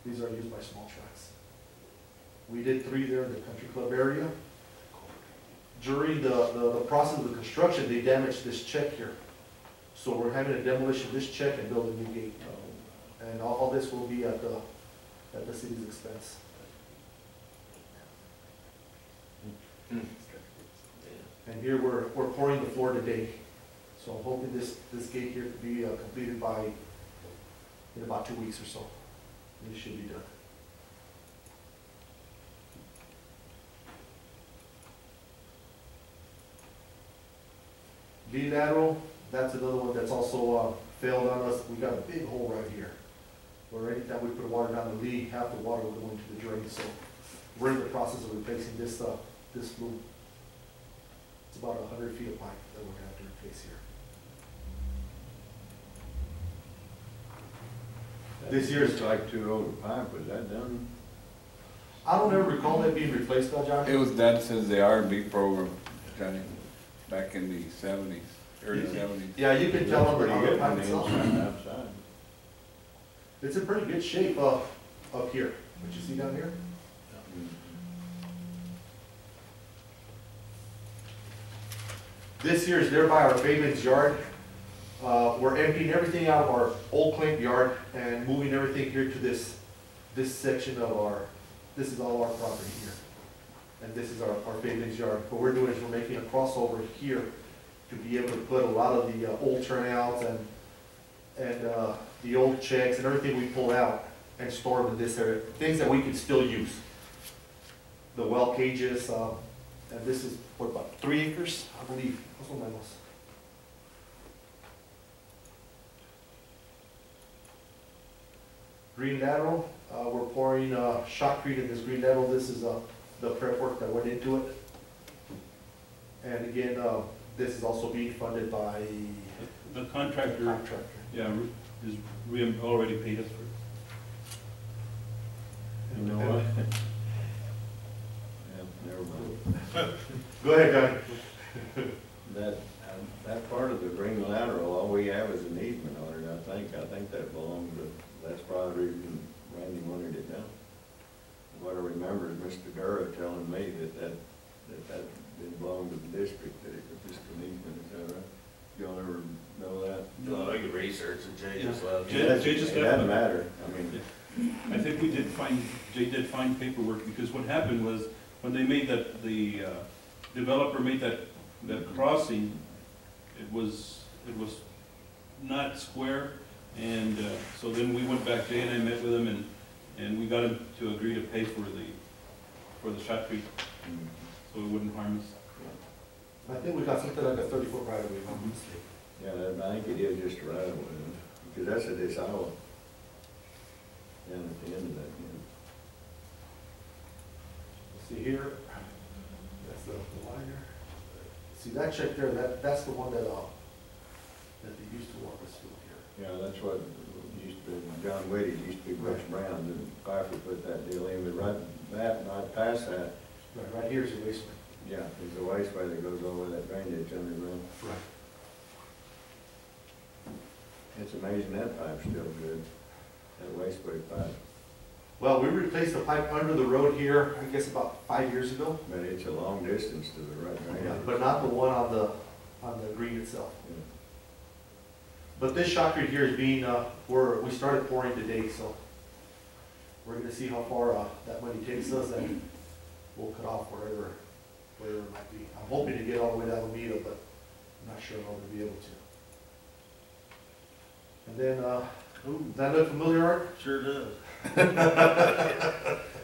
These are used by small tracks. We did 3 there in the country club area. During the process of the construction, they damaged this check here. So we're having a demolition of this check and build a new gate. And all this will be at the city's expense. And here we're pouring the floor today. So I'm hoping this gate here to be completed in about 2 weeks or so. It should be done. V lateral, that's another one that's also failed on us. We got a big hole right here. Where anytime we put water down the lead, half the water will go into the drain. So we're in the process of replacing this flume. It's about 100 feet of pipe that we're gonna have to replace here. This year's It's like 2 old pipe, was that done? I don't ever recall that being replaced though, John. It was done since the R&B program, Johnny, back in the 70s, early 70s. Yeah, you can tell on the Pretty pipe good itself. inside and outside. It's in pretty good shape up here. What you see down here? This here is there by our Fabian's yard. We're emptying everything out of our old claim yard and moving everything here to this section of this is all our property here. And this is our Fabian's yard. What we're doing is we're making a crossover here to be able to put a lot of the old turnouts and the old checks and everything we pull out and store them in this area. Things that we can still use. The well cages, and this is, what, about 3 acres, I believe. What's on my nose? Green lateral, we're pouring shotcrete in this green lateral. This is the prep work that went into it. And again, this is also being funded by The contractor, yeah, already paid us for it. You know what? Yeah, never mind. Go ahead, Johnny. That part of the green lateral, all we have is an easement on it, I think that belongs to, that's probably the reason Randy wanted it done. What I remember is Mr. Dura telling me that didn't belong to the district, that it was just an easement, is that right? Y'all ever know that? No, I could research it, Jay just left. Jay just It left. doesn't matter, I mean. I think Jay did find paperwork, because what happened was, when they made the developer made that crossing, it was not square, and so then we went back, Jay and I met with him, and we got him to agree to pay for the shotcrete, so it wouldn't harm us. I think we got something like a 30-foot right of way, if I'm not mistaken. Yeah, I think it is just right away, because that's at this hour. Down at the end of that, See here, that's the liner. See that check there, that's the one that they used to walk us through here. Yeah, that's what used to, John Whitty used to be Bush Brown, and Pfeiffer put that deal in, but right past that, Right here's the basement. yeah, there's a wasteway that goes over that drainage underground. Right. It's amazing that pipe's still good, that wasteway pipe, Well, we replaced the pipe under the road here, I guess about 5 years ago. but it's a long distance to the right drainage. But not the one on the green itself. Yeah. But this shotcrete here is being, we started pouring today, so we're gonna see how far that money takes us, and we'll cut off wherever it might be. I'm hoping to get all the way to Alameda, but I'm not sure if I'm gonna be able to. And then, does that look familiar, Art? Sure does.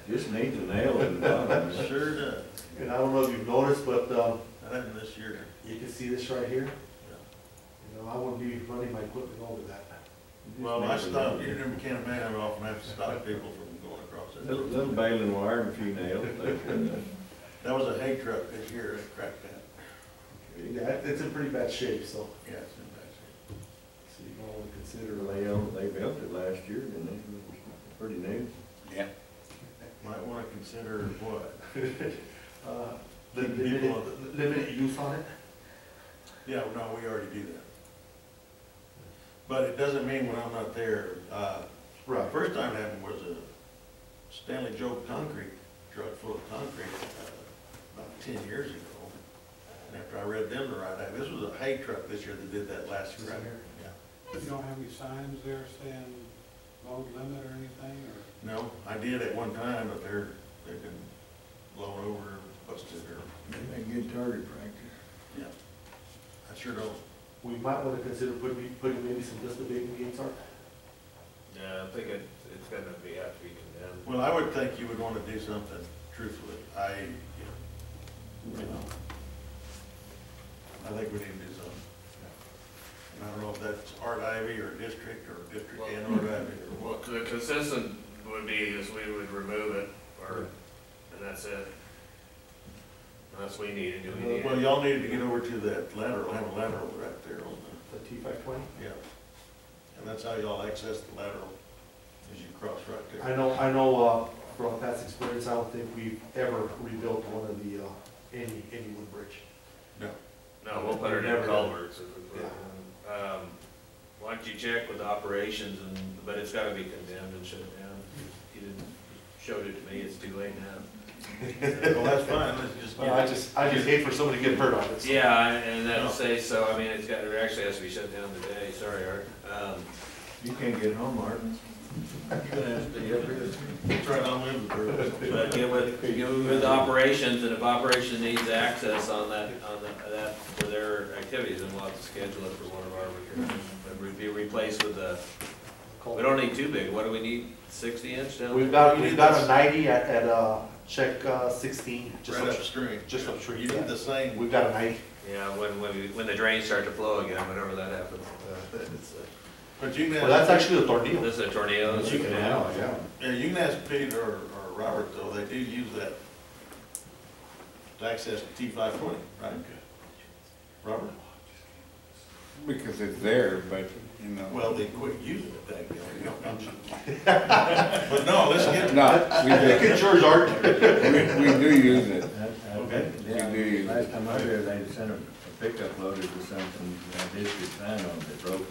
Just needs a nail in the bottom. Sure does. And I don't know if you've noticed, but I think this year. you can see this right here. You know, I wouldn't be running my equipment over that. Well, I stopped, you never can imagine how often I have to stop people from going across it. Little baling wire and a few nails. That was a hay truck this year that cracked that. Yeah, it's in pretty bad shape, so. Yeah, it's in bad shape. So you might want to consider. They built it last year, didn't they? Pretty new. Yeah. Might wanna consider what? Limited use on it. Yeah, no, we already do that. But it doesn't mean when I'm not there, Right. first time it happened was Stanley Joe concrete, truck full of concrete, about 10 years ago. And after I read them the right eye, this was a hay truck this year that did that last year. Yeah. You don't have any signs there saying load limit or anything, or? No, I did at one time, but they've been blown over, busted, or, Maybe good target practice. yeah. I sure don't. We might wanna consider putting maybe some dust abatement gates on. Yeah, I think it's gonna have to be condemned. Well, I would think you would want to do something truthfully. You know, I think we need to do something. And I don't know if that's Art Ivy or district and Art Ivy. Well, the consistent would be is we would remove it, and that's it. Unless we need it, do we need Well, it? y'all need to get over to that lateral, have a lateral right there on The T520? yeah. And that's how y'all access the lateral, as you cross right there. I know, from past experience, I don't think we've ever rebuilt one of the, any wood bridge. No. No, we'll put it in Never. culverts if we put it in. Why don't you check with operations but it's gotta be condemned and shut down. You didn't, showed it to me, it's too late now. Well, that's fine, let's just Well, I just hate for somebody to get hurt on it. so. Yeah, and that'll say so, I mean, it actually has to be shut down today, sorry, Art. You can't get home, Martin. It's right on Lindenberg. But get with operations, and if operations needs access on that for their activities, then we'll have to schedule it for one of our, it would be replaced with a, we don't need too big, what do we need, 60-inch down there? We've got a 90 at, check, 16, just Right up, upstream. just upstream. You need the same. We've got a 90. Yeah, when the drains start to flow again, whenever that happens. But you can Well, that's ask, actually a tornado. This is a tornado. You can Yeah, yeah. yeah, you can ask Pete or Robert, though, they do use that to access the T520, right? Robert? Because it's there, but, you know. Well, they quit using it that day. But no, let's get, No, we do, Get yours, Art. we do use it. Okay. Yeah, We do use last it. time I was there, they sent a pickup loaded with something, this could sign on that broke it.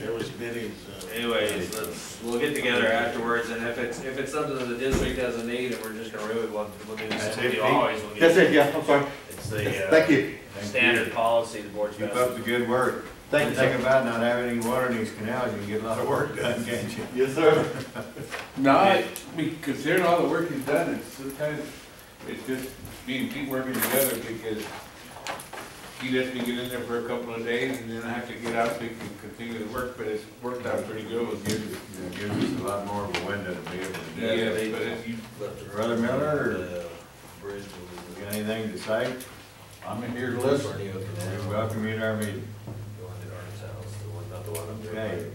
there was Benny's, Anyways, we'll get together afterwards, and if it's something that the district doesn't need, and we're just gonna remove it, we'll do That's something it, always. That's it, yeah, I'm sorry. It's the Thank you. standard policy the board's Keep got. up the good work. Thank you, Think sir. about not having any water in these canals, you can get a lot of work done, can't you? Yes, sir. No, considering all the work he's done, it's sometimes, it's just being keep working together because he lets me get in there for a couple of days and then I have to get out so he can continue the work, but it's worked out pretty good. It gives us a lot more of a window to be able to do. Yeah, it. but it's, you, Brother Miller, or The bridge you got anything to say? I'm here to will be. listen. Tornado We canal, welcome you to our meeting. the one at Art's house, the one, not the one up there. Okay.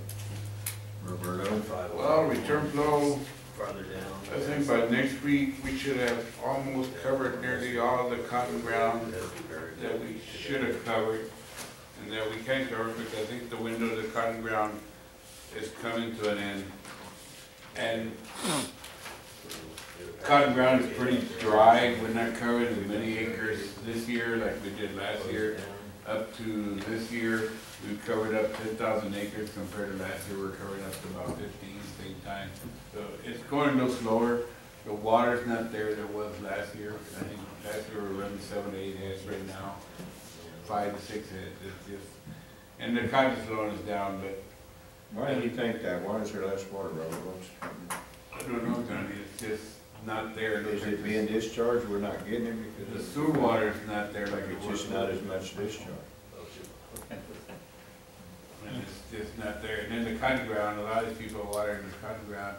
Roberto? Well, return flow, Farther down. I think by next week, we should have almost covered nearly all the cotton ground that we should have covered and that we can cover because I think the window of the cotton ground is coming to an end. And cotton ground is pretty dry. We're not covering as many acres this year like we did last year. Up to this year, we've covered up 10,000 acres compared to last year, we're covering up to about 15 same time. So it's going a little slower. The water's not there was last year. I think last year we were running 7 to 8 heads right now, 5 to 6 heads. It's just, and the cotton's slowing us down, but Why do you think that? Why is there less water, Robert? I don't know, Johnny, it's just not there. Is it being discharged, we're not getting it The because it's sewer water's not there like like it it's was. just not as much discharge? And it's just not there. And then the cotton ground, a lot of these people watering the cotton ground,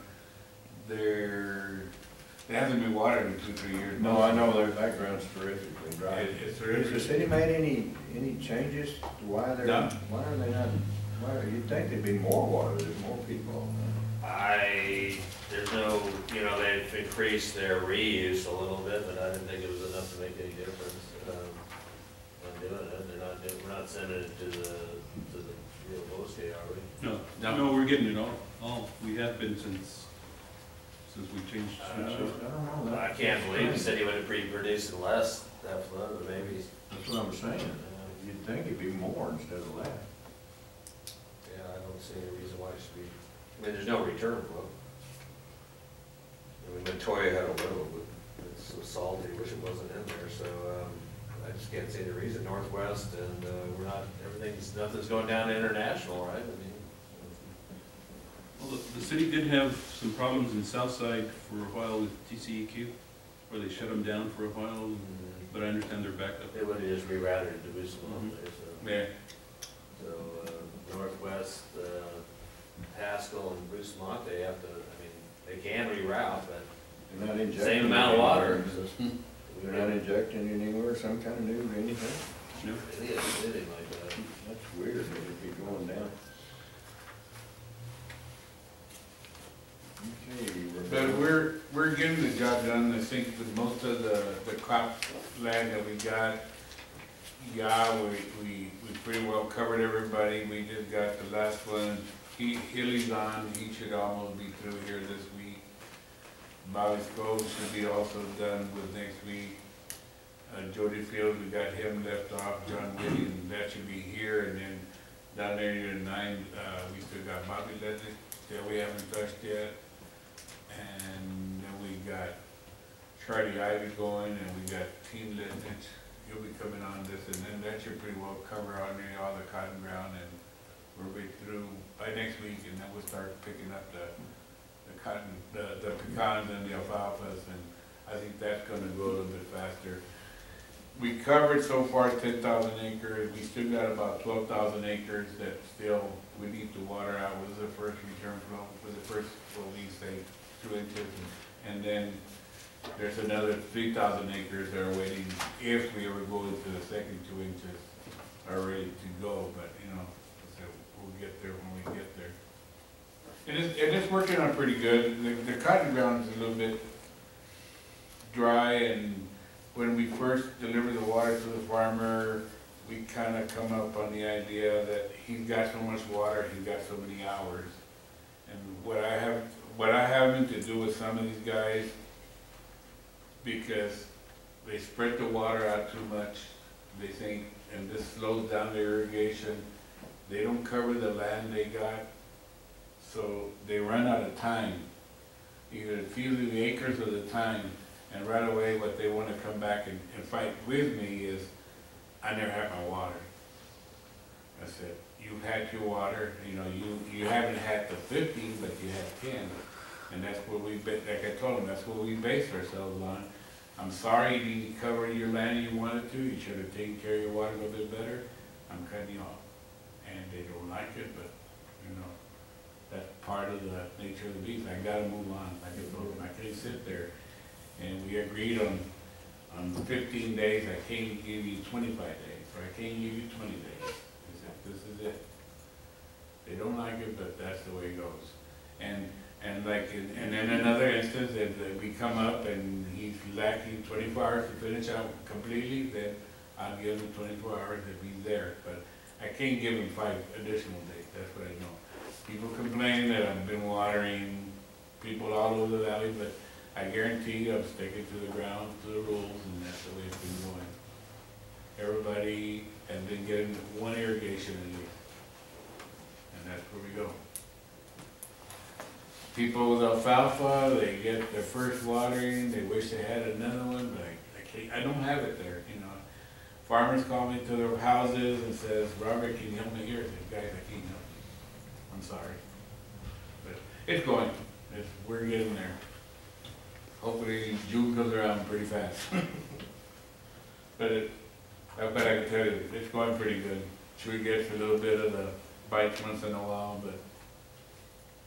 they hasn't been watered in 2-3 years. No, I know their background's terrifically dry. It's Has the terrific. city made any changes to why they're, No. why are they not, you'd think there'd be more water, there's more people. There's no, they've increased their reuse a little bit, but I didn't think it was enough to make any difference. On doing it, we're not sending it to the Rio Bosque, are we? No, No. no, we're getting it all, we have been since we changed. I don't know. I can't believe the city would be producing less that flood, but maybe, That's what I'm saying. You'd think it'd be more instead of less. yeah, I don't see any reason why it should be, I mean, there's no return flow. Matoya had a little, but it's so salty, wish it wasn't in there, so, I just can't see the reason, Northwest, and, we're not, nothing's going down to international, right? I mean, Well, the city did have some problems in Southside for a while with TCEQ, where they shut them down for a while, but I understand they're back up. they would have just rerouted to Bustamante, so. Yeah, So, Northwest, Haskell and Bustamante have to, I mean, they can reroute, but They're not injecting. same amount of water. They're not injecting anywhere, some kind of new, anything? No? It is, anything like that. That's weird, it'd be going down. Okay, but we're getting the job done, I think, with most of the crop land that we got. Yeah, we pretty well covered everybody, we just got the last one, Healy's on, he should almost be through here this week. Bobby's Cove should be also done with next week. Jody Fields, we got him left off, John Whitting, that should be here, and then down there in 9, we still got Bobby Lednick that we haven't touched yet. And then we got Charlie Ivy going, and we got Team Lednick, he'll be coming on this, and then that should pretty well cover on nearly all the cotton ground, and we'll be through by next week, and then we'll start picking up the cotton, the pecans and the alfalfas, and I think that's gonna go a little bit faster. We covered so far 10,000 acres, we still got about 12,000 acres that still, we need to water out, was the first return flow, for the first, what we say, 2 inches, and then there's another 3,000 acres that are waiting, if we ever go into the second 2 inches, are ready to go, but, you know, so we'll get there when we get there. And it's working out pretty good. The cotton ground is a little bit dry, and when we first deliver the water to the farmer, we kind of come up on the idea that he's got so much water, he's got so many hours. And what I having to do with some of these guys, because they spread the water out too much, they think, and this slows down their irrigation, they don't cover the land they got, so they run out of time. Either a few of the acres or the time, and right away what they want to come back and fight with me is, I never had my water. I said, you've had your water, you know, you haven't had the 15, but you had 10. And that's what we, like I told them, that's what we based ourselves on. I'm sorry you didn't cover your land you wanted to, you should have taken care of your water a little bit better. I'm cutting you off. And they don't like it, but, you know, that's part of the nature of the beast. I gotta move on. Like I told them, I can't sit there. And we agreed on 15 days, I can't give you 25 days, or I can't give you 20 days. I said, this is it. They don't like it, but that's the way it goes. And like, and in another instance, if we come up and he's lacking 24 hours to finish out completely, then I'll give him 24 hours if he's there. But I can't give him 5 additional days, that's what I know. People complain that I've been watering people all over the valley, but I guarantee you I'm sticking to the ground, to the rules, and that's the way it's been going. Everybody has been getting 1 irrigation a year, and that's where we go. People with alfalfa, they get their first watering, they wish they had another one, but I don't have it there, you know. Farmers call me to their houses and says, Robert, can you help me here? I said, guys, I can't help you. I'm sorry. But it's going, we're getting there. Hopefully June comes around pretty fast. But I can tell you, it's going pretty good. Sure gets a little bit of the bites once in a while, but,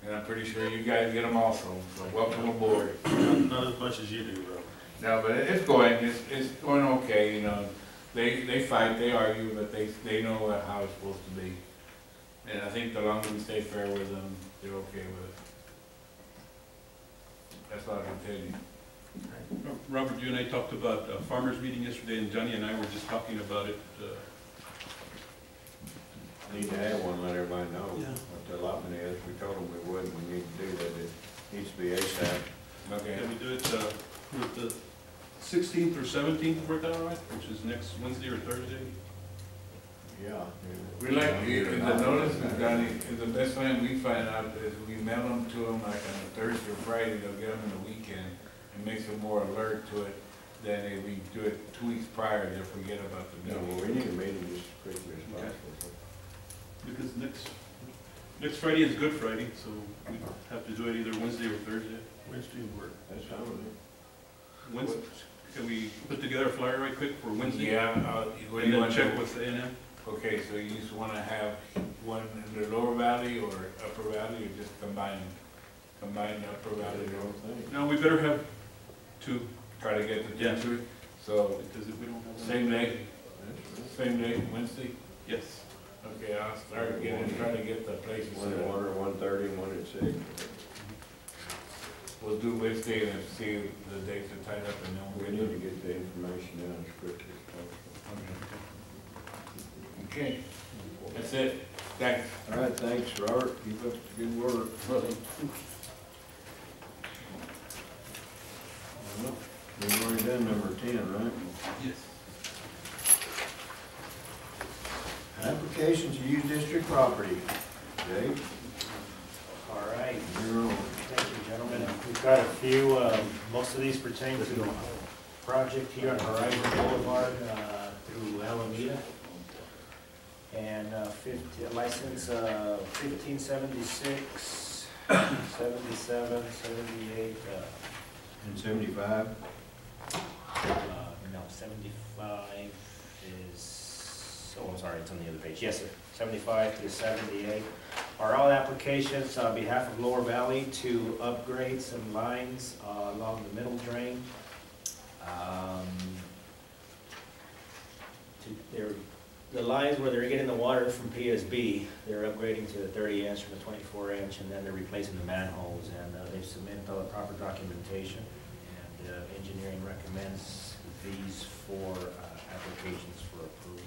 and I'm pretty sure you guys get them also, so welcome aboard. Not as much as you do, Rob. No, but it's going okay, you know. They fight, they argue, but they know how it's supposed to be. And I think the longer we stay fair with them, they're okay with it. That's all I can tell you. Robert, you and I talked about a farmers meeting yesterday, and Johnny and I were just talking about it. Need to have one, let everybody know Yeah. what the allotment is. We told them we would, we need to do that. It needs to be ASAP. Okay. Can we do it with the 16th or 17th, work out all right? Which is next Wednesday or Thursday? Yeah. We like, the notice is done, the best time we find out is we mail them to them like on a Thursday or Friday, they'll get them in the weekend. it makes them more alert to it than if we do it 2 weeks prior, they'll forget about the No, meeting. well, we need a meeting just as quickly as Okay. possible. Because next Friday is Good Friday, so we have to do it either Wednesday or Thursday. Wednesday would work. That's fine with me. Wednesday, can we put together a flyer right quick for Wednesday? Yeah, what do And you then want check to, with the A&M? okay, so you just wanna have one in the lower valley or upper valley, or just combine the upper valley? No, we better have two, Try to get the Yeah. two, so, because if we don't have. same day, Wednesday? Yes. Okay, I'll start trying to get the places One set at up. 1 or 1:30 and one at 6. We'll do Wednesday and see if the dates are tied up and then We we'll need to get get the information down as quickly as possible. it. Okay, that's it. Thanks. All right, thanks, Robert. Keep up the good work. Well, we've already done number 10, right? Yes. Applications to use district property. Dave, All right, you're on. thank you, gentlemen. We've got a few, most of these pertain to the project here on Horizon Boulevard through Alameda. And license 1576, 77, 78, And 75? no, 75 is, oh, I'm sorry, it's on the other page. Yes, sir, 75 to 78 are all applications on behalf of Lower Valley to upgrade some lines along the middle drain. The lines where they're getting the water from PSB, they're upgrading to the 30-inch from the 24-inch, and then they're replacing the manholes, and they've submitted all the proper documentation, and engineering recommends these four applications for approval.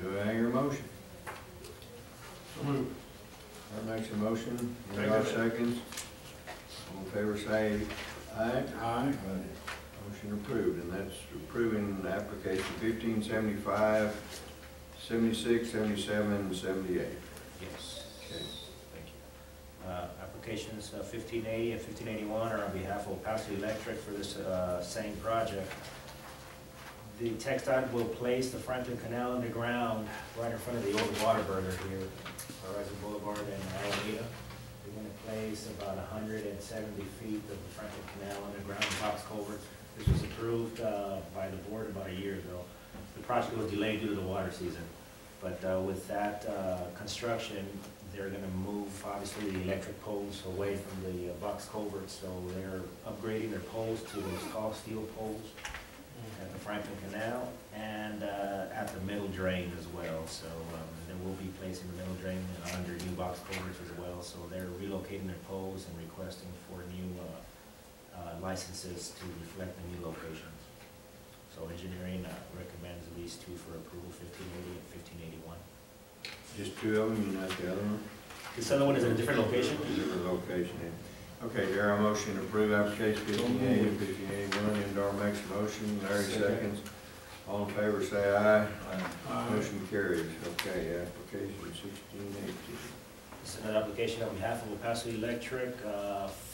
Do I hear a motion? Art makes a motion, Ralph seconds. All in favor say aye. Aye. Motion approved, and that's approving application 1575, 76, 77, and 78. Yes. Okay. Thank you. Applications 1580 and 1581 are on behalf of El Paso Electric for this same project. The TxDOT will place the Franklin Canal underground right in front of the old water burner here, Horizon Boulevard and Alameda. They're going to place about 170 feet of the Franklin Canal underground box culverts. This was approved by the board about a year ago. The project was delayed due to the water season. But with that construction, they're going to move, obviously, the electric poles away from the box culverts. So they're upgrading their poles to those tall steel poles at the Franklin Canal and at the middle drain as well. So they will be placing the middle drain under new box culverts as well. So they're relocating their poles and requesting for new licenses to reflect the new locations. So engineering recommends these two for approval, 1580 and 1581. Just two of them, and not the other one? This other one is in a different location. Different location, yeah. Okay, there, a motion to approve application 1580 and 1581. Indar makes a motion, Larry seconds. All in favor say aye. Motion carries. Okay, application 1618. This is an application on behalf of El Paso Electric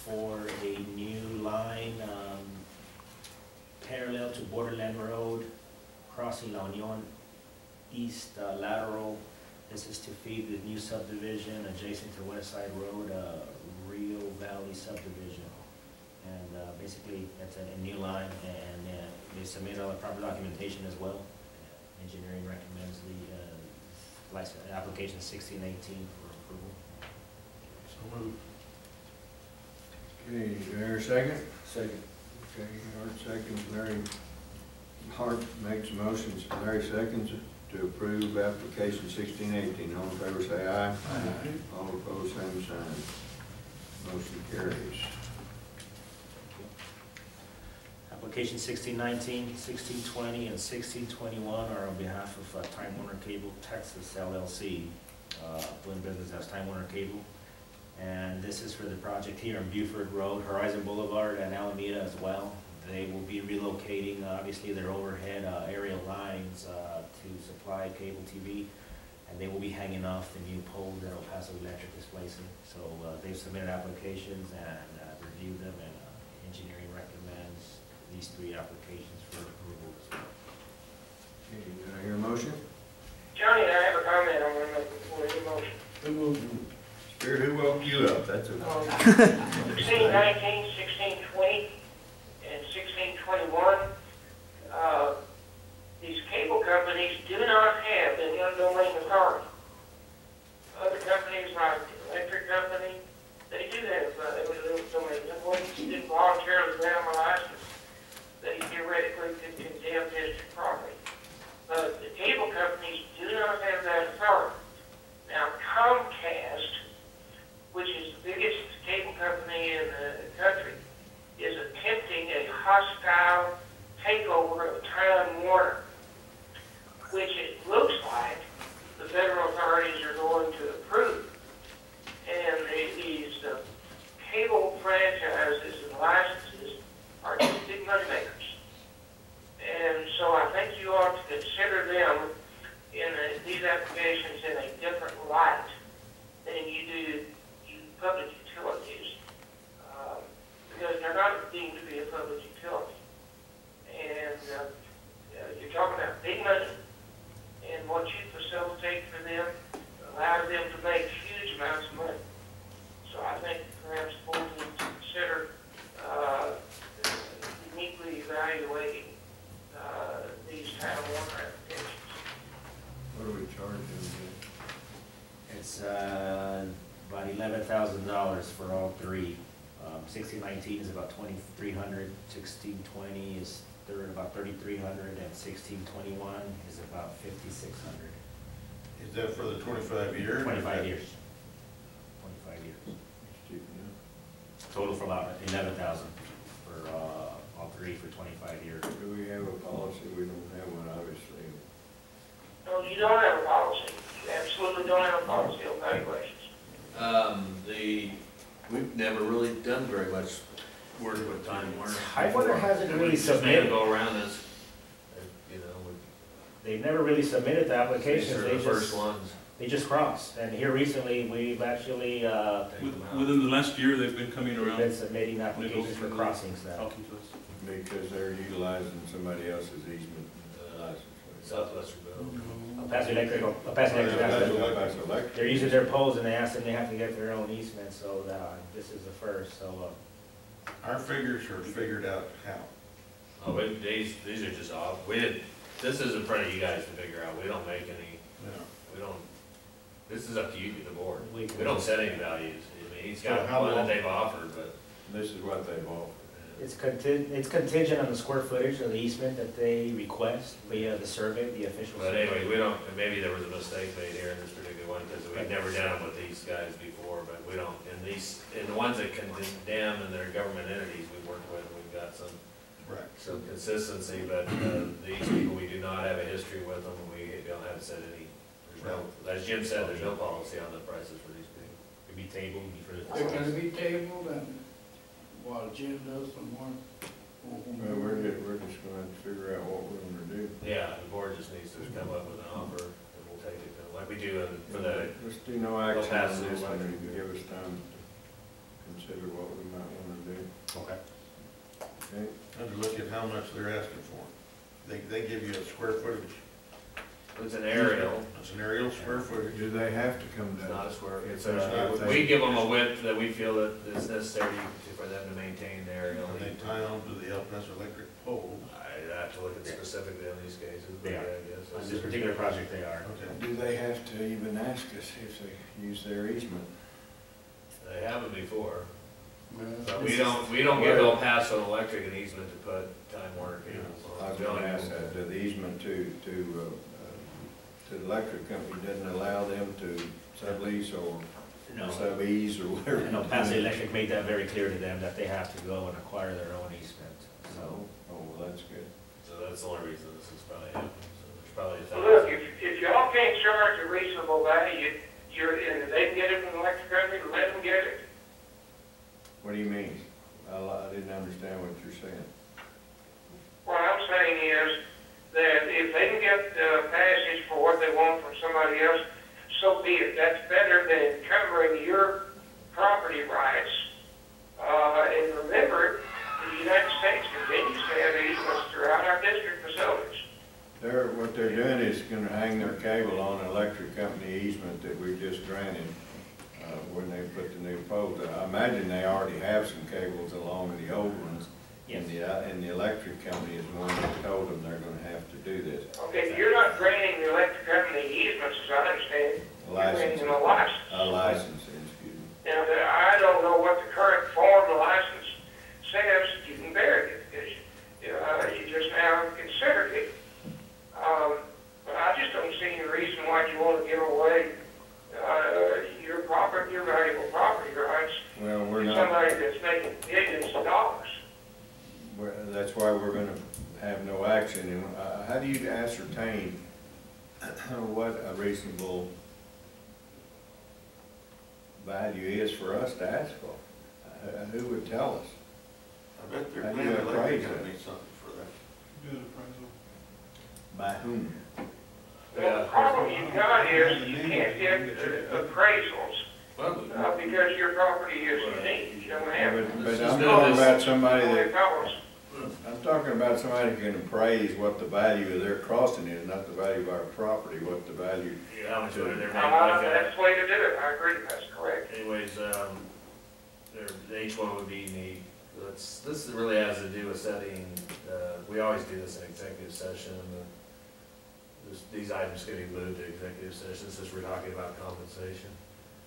for a new line parallel to Borderland Road, crossing La Union East lateral. This is to feed the new subdivision adjacent to West Side Road, Rio Valley subdivision. And basically, that's a new line, and they submit all the proper documentation as well. Engineering recommends the license, application 1618 for approval. So moved. Okay, is there a second? Second. Okay, Hart seconds, Larry, Hart makes motions, Larry seconds to approve application 1618. All in favor say aye. Aye. All opposed, same sign. Motion carries. Application 1619, 1620, and 1621 are on behalf of Time Warner Cable Texas LLC, doing business as Time Warner Cable. And this is for the project here on Buford Road, Horizon Boulevard, and Alameda as well. They will be relocating, obviously, their overhead aerial lines to supply cable TV, and they will be hanging off the new poles that El Paso Electric is placing. So they've submitted applications and reviewed them, and engineering recommends these three applications for approval as well. Okay, did I hear a motion? Johnny, I have a comment I want to make before you motion. Spirit, who woke you up? That's a. 1619, 1620, and 1621, these cable companies do not have any undomain authority. Other companies like the electric company, they do have eminent domain authority. You didn't voluntarily grant them a license, they theoretically could condemn district property. But the cable companies do not have that authority. Now Comcast, which is the biggest cable company in the country, is attempting a hostile takeover of Time Warner, which it looks like the federal authorities are going to approve. And these cable franchises and licenses are just big money makers. And so I think you ought to consider them in these applications in a different light than you do public utilities, because they're not deemed to be a public utility. And you're talking about big money, and what you facilitate for them allows them to make huge amounts of money. So I think perhaps the board needs to consider uniquely evaluating these Time Warner applications. What do we charge them? It's about $11,000 for all three. 1619 is about 2,300, 1620 is about 3,300, and 1621 is about 5,600. Is that for the 25 years? 25 years. 25 years. It's cheap enough. Total for about 11,000 for all three for 25 years. Do we have a policy? We don't have one, obviously. No, you don't have a policy. You absolutely don't have a policy on valuations. We've never really done very much work with Time Warner. Time Warner hasn't really We just made submitted, it go around us, you know, they've never really submitted the these applications, are the first ones. they just crossed. And here recently, we've actually, Take them out. Within the last year, they've been coming been around, submitting applications for crossings now. talking to us. Because they're utilizing somebody else's easement license. Southwestern Bell. El Paso Electric, That's electric. they're using their poles and they ask them they have to get their own easement, so this is the first, so, Our figures are figured out how. Oh, these are just off, this is in front of you guys to figure out, we don't make any, we don't, this is up to you, the board. We don't set any values, I mean, he's got So how one that long- they've offered, but. This is what they've offered. it's contingent on the square footage of the easement that they request via the survey, the official But survey. anyway, we don't, maybe there was a mistake made here in this particular one, because we've never done them with these guys before, but we don't, in the ones that condemn and they're government entities we work with, we've got some consistency, but these people, we do not have a history with them, and we don't have set any, there's no, as Jim said, there's no policy on the prices for these people. Could be tabled for the. They're gonna be tabled and while Jim does some more. Well, we're just gonna have to figure out what we're gonna do. Yeah, the board just needs to come up with an offer, and we'll take it, like we do for the, Let's do no action on pass this, it and along. give us time to consider what we might wanna do. Okay. Okay? And to look at how much they're asking for. They give you a square footage. it's an aerial, It's an aerial square footage. Do they have to come it's down? not a square, it's It's not- a, we give them a width that we feel that is necessary for them to maintain the aerial. And they tie on to the El Paso electric pole. I'd have to look at specifically on these cases, but They yeah, are. I guess. On this particular project, they are. Okay. Do they have to even ask us if they use their easement? They haven't before, but Well, we don't give El Paso Electric an easement to put Time Warner cables I on. was gonna ask that, the easement to the electric company doesn't allow them to sublease or No. sub-ease or whatever. And El Paso Electric made that very clear to them, that they have to go and acquire their own easement, so. Oh, well, that's good. So that's the only reason this is probably happening, so there's probably a Look, thousand. if y'all can't charge a reasonable value, and if they can get it from the electric company, let them get it. What do you mean? I didn't understand what you're saying. What I'm saying is that if they can get passage for what they want from somebody else, so be it. That's better than covering your property rights. And remember, gonna hang their cable on an electric company easement that we just granted, when they put the new poles. I imagine they already have some cables along the old ones. And the electric company is the one that told them they're gonna have to do this. Okay, you're not granting the electric company easements, as I understand. You're granting them a license. A license, excuse me. Now, I don't know what the current form of license says that you can bear it, because you just now considered it. But I just don't see any reason why you want to give away your property, your valuable property rights Well, we're to not, somebody that's making billions of dollars. that's why we're gonna have no action. And how do you ascertain what a reasonable value is for us to ask for? Who would tell us? I bet they're How do paying you the electric appraise it? company something for that. Good appraisal. By whom? Well, the problem you've got is you can't get appraisals because your property is unique. You don't have. But I'm talking about somebody that, Dollars. I'm talking about somebody who can appraise what the value of their crossing is, not the value of our property, what the value. How much money they're making, That's the way to do it. I agree. That's correct. anyways, each one would be unique. This really has to do with setting, we always do this in executive session. These items can be moved to executive session since we're talking about compensation.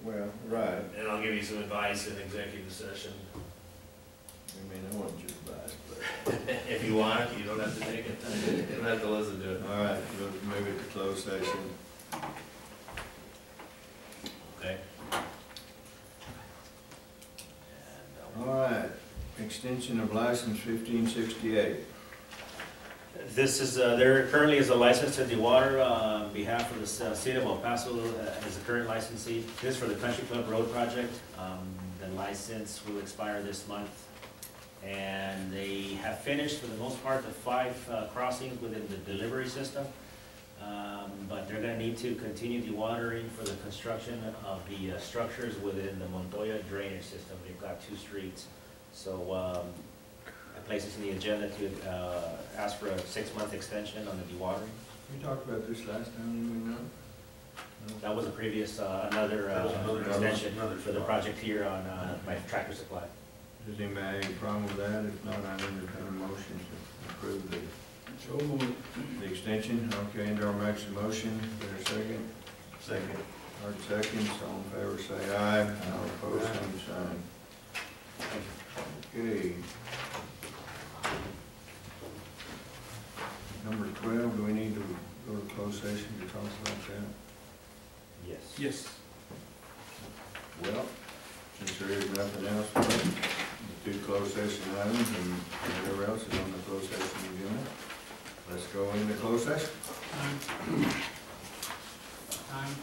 Well, right. And I'll give you some advice in executive session. I mean, I want your advice, but. If you want it, you don't have to take it. You don't have to listen to it. All right, we'll move it to closed session. Okay. All right, extension of license 1568. This is, there currently is a license to dewater on behalf of the city of El Paso as the current licensee. This is for the Country Club Road project. The license will expire this month. And they have finished, for the most part, the 5 crossings within the delivery system. But they're gonna need to continue dewatering for the construction of the structures within the Montoya drainage system. They've got 2 streets. So, I place this in the agenda to ask for a 6-month extension on the dewatering. We talked about this last time, did we not? That was a previous, another extension for the project here on my Tractor Supply. Does anybody have any problem with that? If not, I entertain a motion to approve the extension. Okay, Endor makes a motion. Is there a second? Second. Hard seconds. All in favor say aye. All opposed, same sign. Okay. Number 12, do we need to go to closed session to talk about that? Yes. Yes. Well, since there is nothing else, the 2 closed session items and whatever else is on the closed session agenda, let's go into closed session. Time.